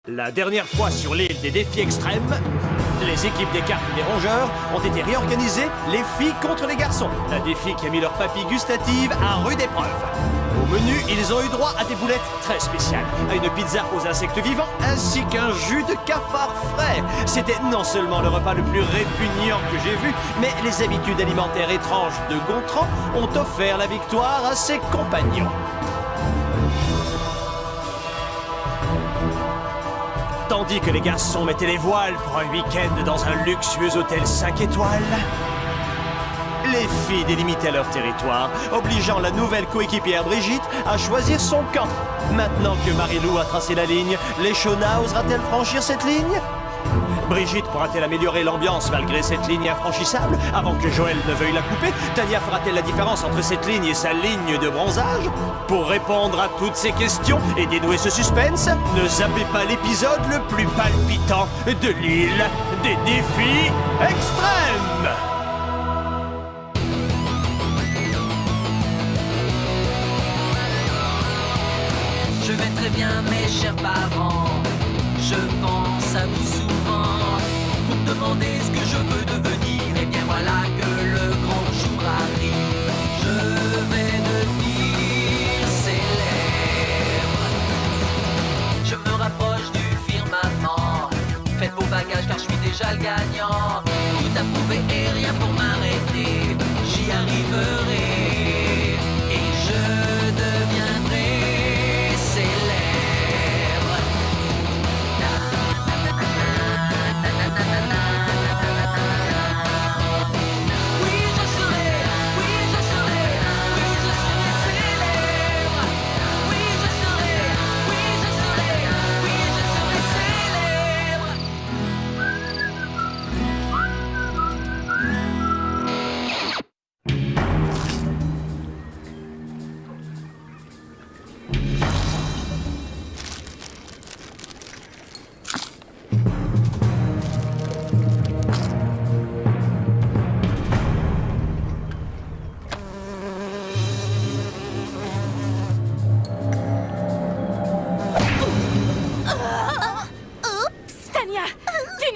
La dernière fois sur l'île des défis extrêmes, les équipes des cartes et des rongeurs ont été réorganisées, les filles contre les garçons. Un défi qui a mis leur papille gustative à rude épreuve. Au menu, ils ont eu droit à des boulettes très spéciales, à une pizza aux insectes vivants, ainsi qu'un jus de cafard frais. C'était non seulement le repas le plus répugnant que j'ai vu, mais les habitudes alimentaires étranges de Gontran ont offert la victoire à ses compagnons. Tandis que les garçons mettaient les voiles pour un week-end dans un luxueux hôtel 5 étoiles, les filles délimitaient leur territoire, obligeant la nouvelle coéquipière Brigitte à choisir son camp. Maintenant que Marie-Lou a tracé la ligne, Léchona osera-t-elle franchir cette ligne? Brigitte pourra-t-elle améliorer l'ambiance malgré cette ligne infranchissable avant que Joël ne veuille la couper? Tania fera-t-elle la différence entre cette ligne et sa ligne de bronzage? Pour répondre à toutes ces questions et dénouer ce suspense, ne zappez pas l'épisode le plus palpitant de l'île des défis extrêmes! Je vais très bien, mes chers parents. Je pense à vous souvent. Vous me demandez ce que je veux devenir. Et bien voilà que le grand jour arrive. Je vais devenir célèbre. Je me rapproche du firmament. Faites vos bagages car je suis déjà le gagnant. Tout à prouver et rien pour m'arrêter. J'y arriverai. Et je deviendrai célèbre.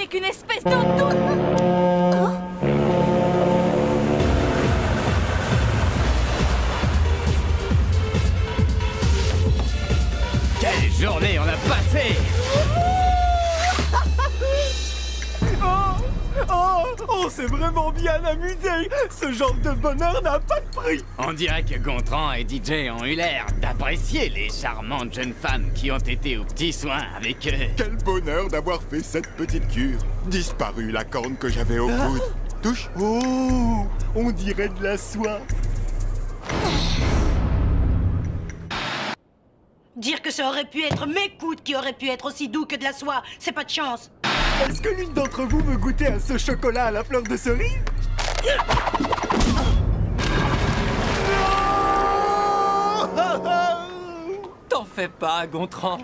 Qu'une espèce d'auto... Quelle journée on a passée! On s'est vraiment bien amusé. Ce genre de bonheur n'a pas de prix. On dirait que Gontran et DJ ont eu l'air d'apprécier les charmantes jeunes femmes qui ont été aux petits soins avec eux. Quel bonheur d'avoir fait cette petite cure. Disparu la corne que j'avais au coude. Touche. Oh, on dirait de la soie. Dire que ça aurait pu être mes coudes qui auraient pu être aussi doux que de la soie, c'est pas de chance. Est-ce que l'une d'entre vous veut goûter à ce chocolat à la fleur de cerise? T'en fais pas, Gontran.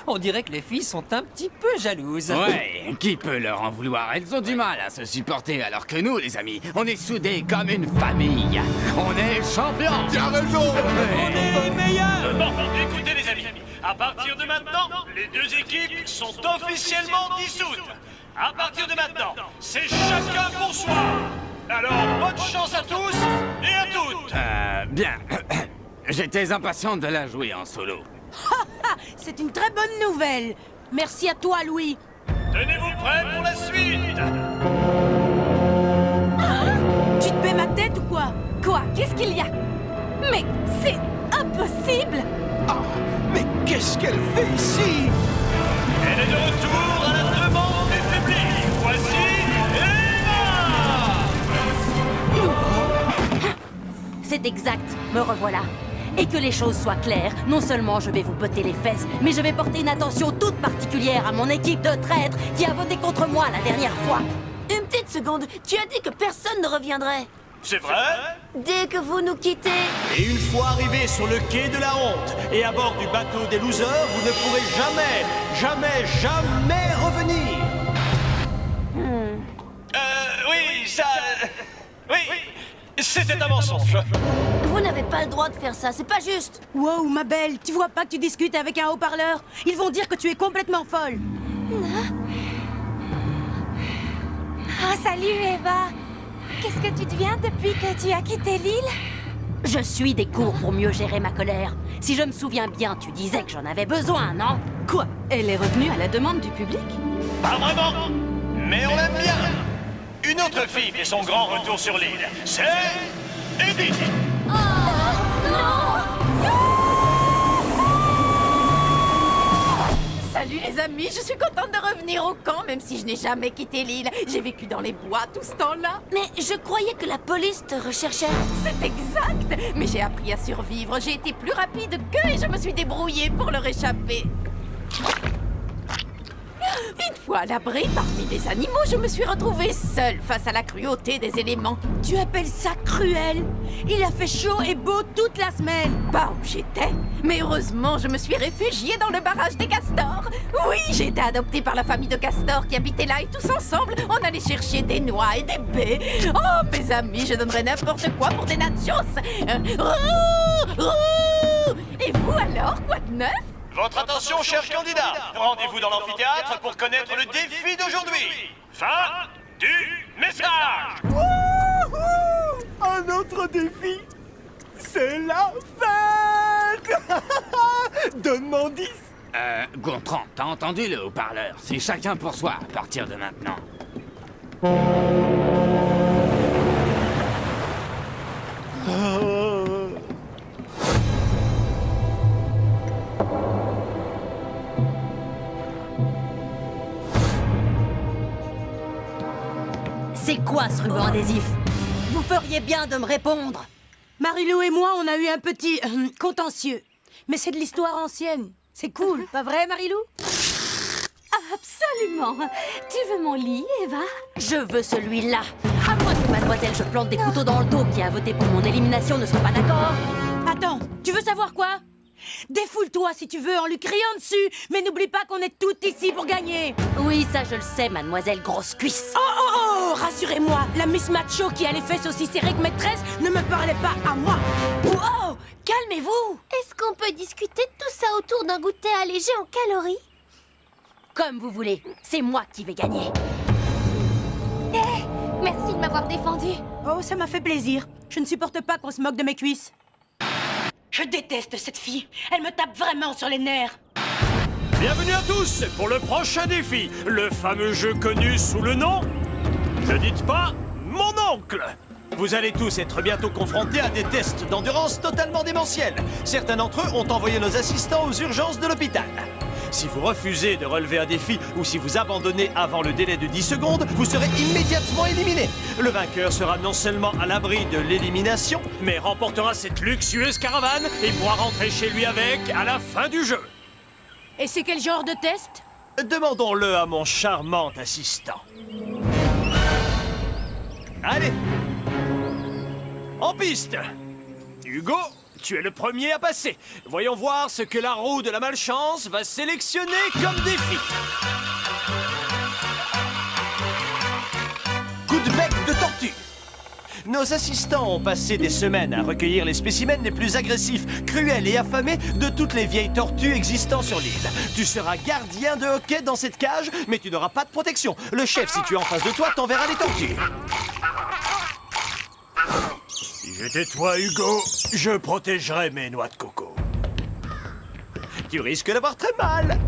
On dirait que les filles sont un petit peu jalouses. Ouais, qui peut leur en vouloir? Elles ont du mal à se supporter alors que nous, les amis, on est soudés comme une famille. On est champions. Tu as raison. On est les meilleurs! Bon, écoutez les amis, à partir de maintenant, les deux équipes sont officiellement dissoutes. À partir de maintenant, c'est chacun pour soi. Alors, bonne chance à tous et à toutes. Bien. J'étais impatient de la jouer en solo. C'est une très bonne nouvelle. Merci à toi, Louis. Tenez-vous prêts pour la suite. Tu te mets ma tête ou quoi? Quoi? Qu'est-ce qu'il y a? Mais c'est impossible! Ah, mais qu'est-ce qu'elle fait ici? Elle est de retour à la demande des publics. Voici Emma! C'est exact, me revoilà. Et que les choses soient claires, non seulement je vais vous botter les fesses, mais je vais porter une attention toute particulière à mon équipe de traîtres qui a voté contre moi la dernière fois. Une petite seconde, tu as dit que personne ne reviendrait. C'est vrai? Dès que vous nous quittez... Et une fois arrivé sur le quai de la honte et à bord du bateau des losers, vous ne pourrez jamais revenir. Hmm. Oui, ça... Oui. C'était un mensonge. Vous n'avez pas le droit de faire ça, c'est pas juste. Wow, ma belle, tu vois pas que tu discutes avec un haut-parleur? Ils vont dire que tu es complètement folle. Oh, salut Eva. Qu'est-ce que tu deviens depuis que tu as quitté l'île? Je suis des cours pour mieux gérer ma colère. Si je me souviens bien, tu disais que j'en avais besoin, non? Quoi? Elle est revenue à la demande du public? Pas vraiment, mais on l'aime bien. Une autre fille fait son grand retour sur l'île. C'est Edith. Salut les amis, je suis contente de revenir au camp, même si je n'ai jamais quitté l'île. J'ai vécu dans les bois tout ce temps-là. Mais je croyais que la police te recherchait. C'est exact. Mais j'ai appris à survivre. J'ai été plus rapide qu'eux et je me suis débrouillée pour leur échapper. Une fois à l'abri parmi les animaux, je me suis retrouvée seule face à la cruauté des éléments. Tu appelles ça cruel? Il a fait chaud et beau toute la semaine. Pas où j'étais. Mais heureusement, je me suis réfugiée dans le barrage des castors. Oui, j'ai été adoptée par la famille de castors qui habitait là et tous ensemble, on allait chercher des noix et des baies. Oh, mes amis, je donnerais n'importe quoi pour des nachos. Et vous alors, quoi de neuf? Votre attention, chers candidats. Rendez-vous dans l'amphithéâtre pour connaître le défi d'aujourd'hui. Fin du message. Wouhou! Un autre défi. C'est la fête. Donne-moi 10. Gontran, t'as entendu le haut-parleur? C'est chacun pour soi à partir de maintenant. C'est quoi ce ruban adhésif? Vous feriez bien de me répondre. Marilou et moi, on a eu un petit contentieux. Mais c'est de l'histoire ancienne. C'est cool, pas vrai, Marilou? Absolument. Tu veux mon lit, Eva? Je veux celui-là. À moins que mademoiselle je plante des couteaux dans le dos qui a voté pour mon élimination ne soit pas d'accord. Attends, tu veux savoir quoi? Défoule-toi si tu veux en lui criant dessus, mais n'oublie pas qu'on est toutes ici pour gagner. Oui, ça je le sais, mademoiselle grosse cuisse. Oh, rassurez-moi, la Miss Macho qui a les fesses aussi serrées que maîtresse ne me parlait pas à moi. Wow, calmez-vous. Est-ce qu'on peut discuter de tout ça autour d'un goûter allégé en calories? Comme vous voulez, c'est moi qui vais gagner. Merci de m'avoir défendu. Oh, ça m'a fait plaisir. Je ne supporte pas qu'on se moque de mes cuisses. Je déteste cette fille. Elle me tape vraiment sur les nerfs. Bienvenue à tous pour le prochain défi, le fameux jeu connu sous le nom... Ne dites pas mon oncle. Vous allez tous être bientôt confrontés à des tests d'endurance totalement démentiels. Certains d'entre eux ont envoyé nos assistants aux urgences de l'hôpital. Si vous refusez de relever un défi ou si vous abandonnez avant le délai de 10 secondes, vous serez immédiatement éliminé. Le vainqueur sera non seulement à l'abri de l'élimination, mais remportera cette luxueuse caravane et pourra rentrer chez lui avec à la fin du jeu. Et c'est quel genre de test? Demandons-le à mon charmant assistant. Allez! En piste! Hugo, tu es le premier à passer. Voyons voir ce que la roue de la malchance va sélectionner comme défi. Coup de bec de tortue. Nos assistants ont passé des semaines à recueillir les spécimens les plus agressifs, cruels et affamés de toutes les vieilles tortues existant sur l'île. Tu seras gardien de hockey dans cette cage, mais tu n'auras pas de protection. Le chef, situé en face de toi, t'enverra les tortues. Si j'étais toi, Hugo, je protégerais mes noix de coco. Tu risques d'avoir très mal.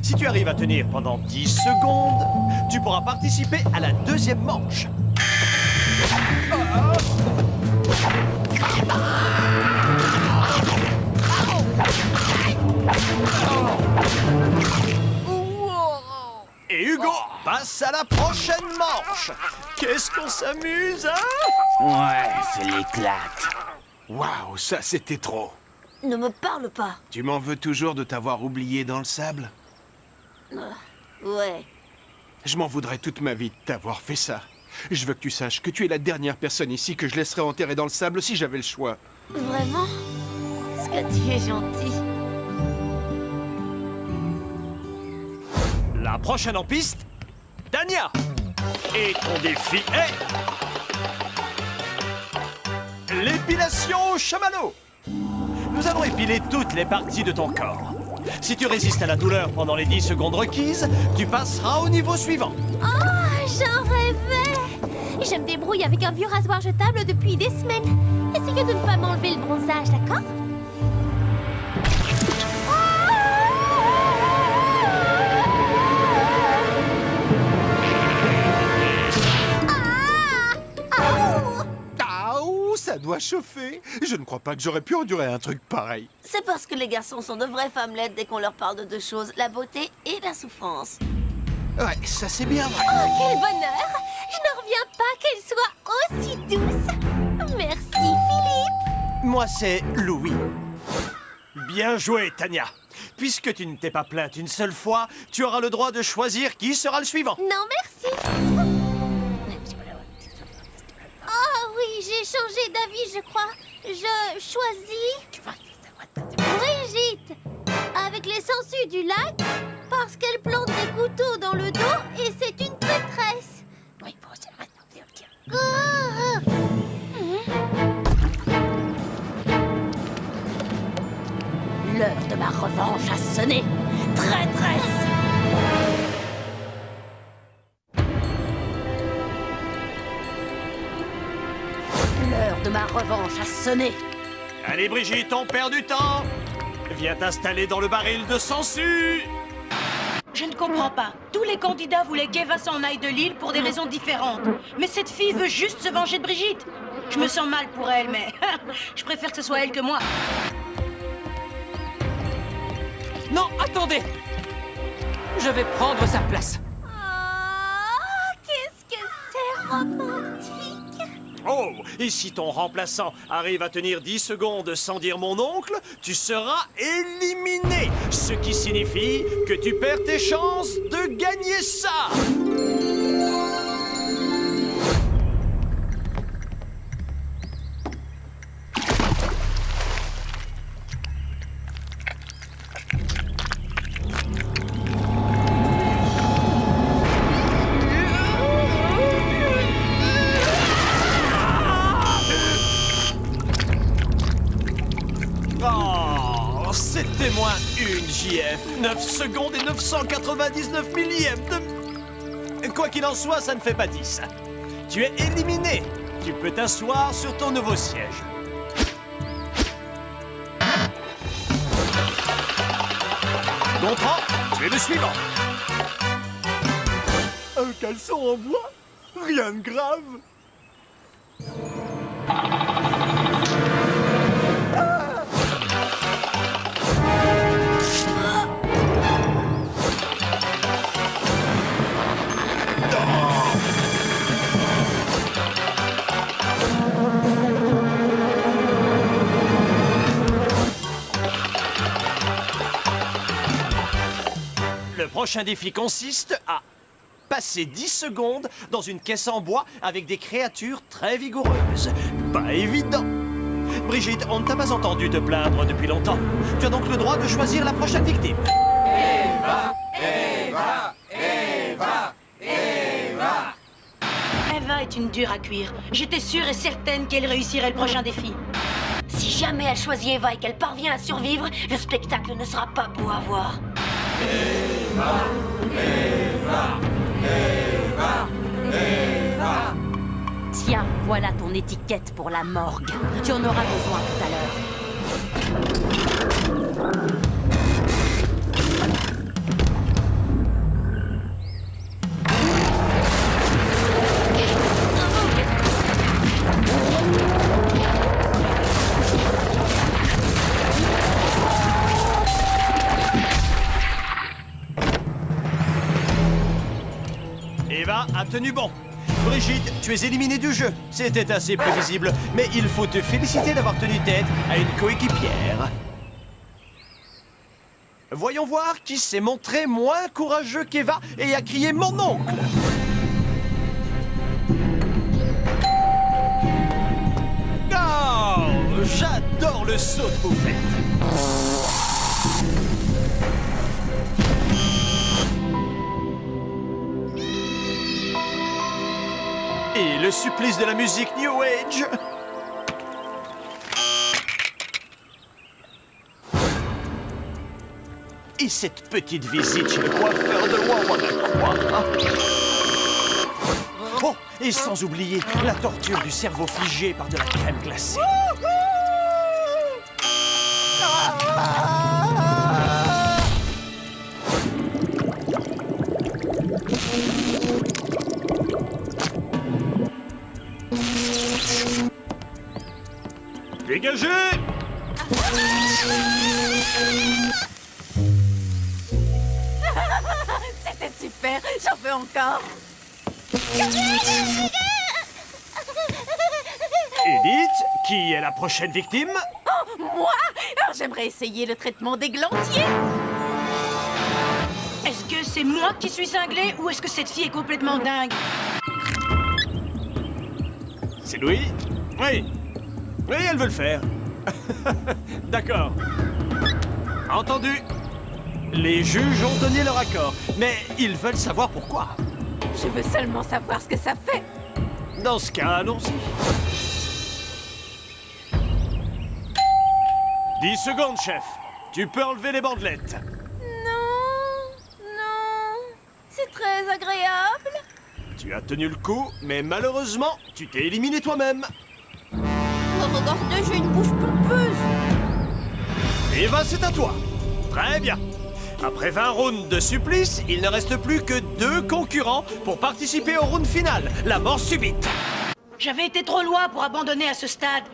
Si tu arrives à tenir pendant 10 secondes, tu pourras participer à la deuxième manche. Et Hugo passe à la prochaine manche. Qu'est-ce qu'on s'amuse, hein? Ouais, c'est l'éclate. Waouh, ça c'était trop. Ne me parle pas. Tu m'en veux toujours de t'avoir oublié dans le sable? Ouais. Je m'en voudrais toute ma vie de t'avoir fait ça. Je veux que tu saches que tu es la dernière personne ici que je laisserais enterrer dans le sable si j'avais le choix. Vraiment? Est-ce que tu es gentil? La prochaine en piste, Tania. Et ton défi est... l'épilation au chamallow. Nous allons épiler toutes les parties de ton corps. Si tu résistes à la douleur pendant les 10 secondes requises, tu passeras au niveau suivant. Oh, j'en rêvais! Je me débrouille avec un vieux rasoir jetable depuis des semaines. Essayez de ne pas m'enlever le bronzage, d'accord? Ça doit chauffer. Je ne crois pas que j'aurais pu endurer un truc pareil. C'est parce que les garçons sont de vraies femmelettes dès qu'on leur parle de deux choses, la beauté et la souffrance. Ouais, ça c'est bien vrai. Oh, quel bonheur! Je n'en reviens pas qu'elle soit aussi douce. Merci, Philippe. Moi, c'est Louis. Bien joué, Tania. Puisque tu ne t'es pas plainte une seule fois, tu auras le droit de choisir qui sera le suivant. Non, merci. Oh oui, j'ai changé d'avis, je crois. Je choisis Brigitte, avec les sangsues du lac, parce qu'elle plante des couteaux dans le dos et c'est une traîtresse. L'heure de ma revanche a sonné. Traîtresse! L'heure de ma revanche a sonné. Allez, Brigitte, on perd du temps. Viens t'installer dans le baril de sangsues. Je ne comprends pas. Tous les candidats voulaient qu'Eva s'en aille de l'île pour des raisons différentes. Mais cette fille veut juste se venger de Brigitte. Je me sens mal pour elle, mais je préfère que ce soit elle que moi. Non, attendez! Je vais prendre sa place. Oh, qu'est-ce que c'est romantique! Oh, et si ton remplaçant arrive à tenir 10 secondes sans dire mon oncle, tu seras éliminé. Ce qui signifie que tu perds tes chances de gagner ça. Oh, c'était moins une JF. 9 secondes et 999 millièmes de... Quoi qu'il en soit, ça ne fait pas 10. Tu es éliminé. Tu peux t'asseoir sur ton nouveau siège. Gontran, tu es le suivant. Un caleçon en bois? Rien de grave. Le prochain défi consiste à passer 10 secondes dans une caisse en bois avec des créatures très vigoureuses. Pas évident. Brigitte, on ne t'a pas entendu te plaindre depuis longtemps. Tu as donc le droit de choisir la prochaine victime. Eva est une dure à cuire. J'étais sûre et certaine qu'elle réussirait le prochain défi. Si jamais elle choisit Eva et qu'elle parvient à survivre, le spectacle ne sera pas beau à voir. Tiens, voilà ton étiquette pour la morgue. Tu en auras besoin tout à l'heure. Eva a tenu bon. Brigitte, tu es éliminée du jeu. C'était assez prévisible, mais il faut te féliciter d'avoir tenu tête à une coéquipière. Voyons voir qui s'est montré moins courageux qu'Eva et a crié mon oncle. Oh, j'adore le saut de bouffette. Et le supplice de la musique New Age. Et cette petite visite chez le coiffeur de Wawanakwaa. Oh, et sans oublier la torture du cerveau figé par de la crème glacée. Dégagez! C'était super, j'en veux encore. Edith, qui est la prochaine victime? Oh, moi? Alors j'aimerais essayer le traitement des glandiers. Est-ce que c'est moi qui suis cinglé ou est-ce que cette fille est complètement dingue? C'est Louis? Oui. Oui, elle veut le faire. D'accord. Entendu. Les juges ont donné leur accord, mais ils veulent savoir pourquoi. Je veux seulement savoir ce que ça fait. Dans ce cas, allons-y. 10 secondes, chef. Tu peux enlever les bandelettes. Non, c'est très agréable. Tu as tenu le coup, mais malheureusement, tu t'es éliminé toi-même. Oh, regardez, j'ai une bouche pulpeuse. Eva, c'est à toi. Très bien. Après 20 rounds de supplice, il ne reste plus que 2 concurrents pour participer au round final, la mort subite. J'avais été trop loin pour abandonner à ce stade.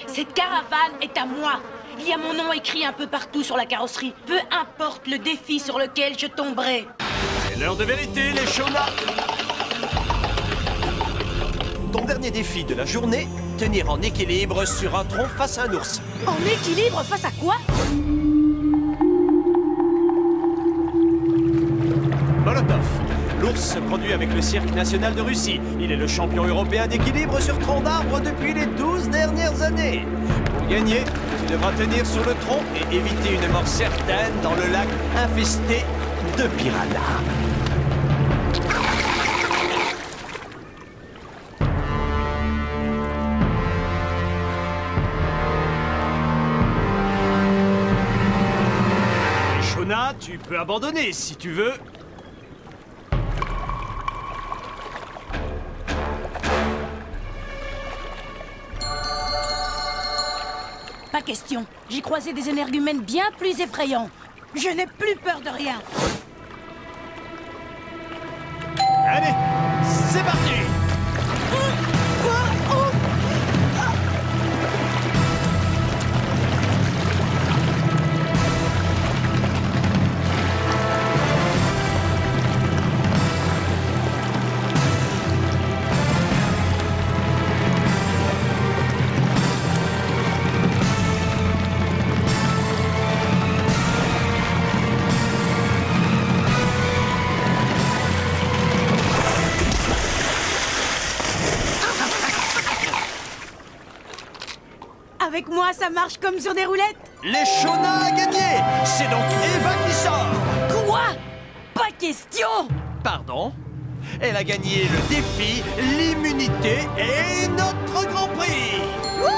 Cette caravane est à moi. Il y a mon nom écrit un peu partout sur la carrosserie. Peu importe le défi sur lequel je tomberai. C'est l'heure de vérité, les Shona. Ton dernier défi de la journée, tenir en équilibre sur un tronc face à un ours. En équilibre face à quoi? Molotov. L'ours se produit avec le Cirque national de Russie. Il est le champion européen d'équilibre sur tronc d'arbre depuis les 12 dernières années. Pour gagner, tu devras tenir sur le tronc et éviter une mort certaine dans le lac infesté de piranhas. Shona, tu peux abandonner si tu veux. Pas question. J'ai croisé des énergumènes bien plus effrayants. Je n'ai plus peur de rien. Allez, c'est parti! Avec moi, ça marche comme sur des roulettes. Les Shona a gagné! C'est donc Eva qui sort! Quoi? Pas question! Pardon? Elle a gagné le défi, l'immunité et notre Grand Prix! Wouh!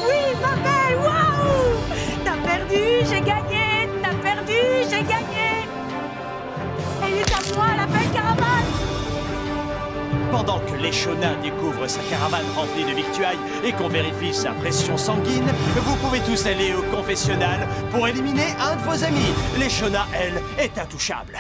Oui, ma belle, waouh! T'as perdu, j'ai gagné! T'as perdu, j'ai gagné! Elle est à moi, la belle caravane! Pendant que les Shona découvrent sa caravane remplie de victuailles et qu'on vérifie sa pression sanguine, vous pouvez tous aller au confessionnal pour éliminer un de vos amis. Les Shona, elle, est intouchable.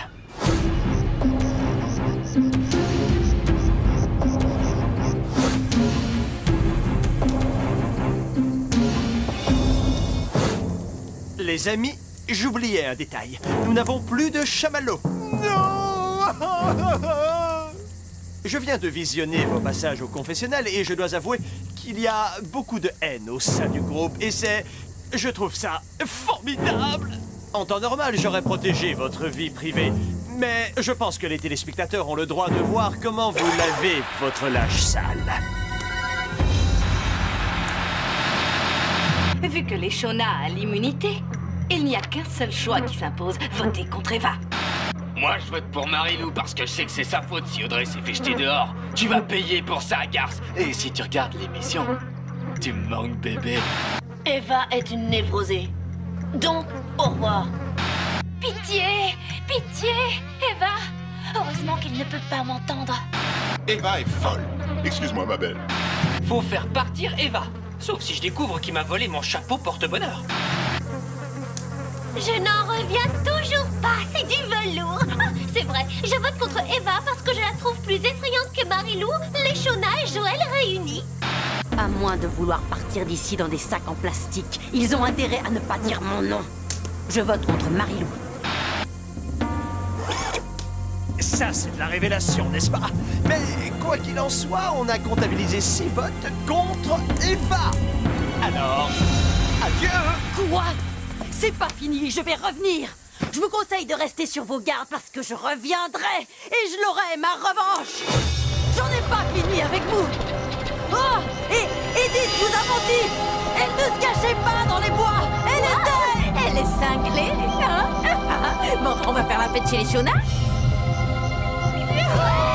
Les amis, j'oubliais un détail. Nous n'avons plus de chamallows. Non! Je viens de visionner vos passages au confessionnal et je dois avouer qu'il y a beaucoup de haine au sein du groupe et c'est... je trouve ça formidable! En temps normal, j'aurais protégé votre vie privée, mais je pense que les téléspectateurs ont le droit de voir comment vous lavez votre linge sale. Vu que les Shona a l'immunité, il n'y a qu'un seul choix qui s'impose, voter contre Eva. Moi, je vote pour Marilou parce que je sais que c'est sa faute si Audrey s'est fait jeter dehors. Tu vas payer pour ça, garce. Et si tu regardes l'émission, tu me manques, bébé. Eva est une névrosée. Donc, au revoir. pitié, Eva. Heureusement qu'il ne peut pas m'entendre. Eva est folle. Excuse-moi, ma belle. Faut faire partir Eva. Sauf si je découvre qu'il m'a volé mon chapeau porte-bonheur. Je n'en reviens toujours pas, c'est du velours. Ah, c'est vrai, je vote contre Eva parce que je la trouve plus effrayante que Marilou, Léchona et Joël réunis. À moins de vouloir partir d'ici dans des sacs en plastique, ils ont intérêt à ne pas dire mon nom. Je vote contre Marilou. Ça, c'est de la révélation, n'est-ce pas? Mais quoi qu'il en soit, on a comptabilisé 6 votes contre Eva. Alors, adieu. Quoi? C'est pas fini, je vais revenir. Je vous conseille de rester sur vos gardes parce que je reviendrai et je l'aurai, ma revanche. J'en ai pas fini avec vous. Oh, et Edith vous a menti. Elle ne se cachait pas dans les bois. Elle est cinglée, hein? Bon, on va faire la fête chez les Shona. Ouais.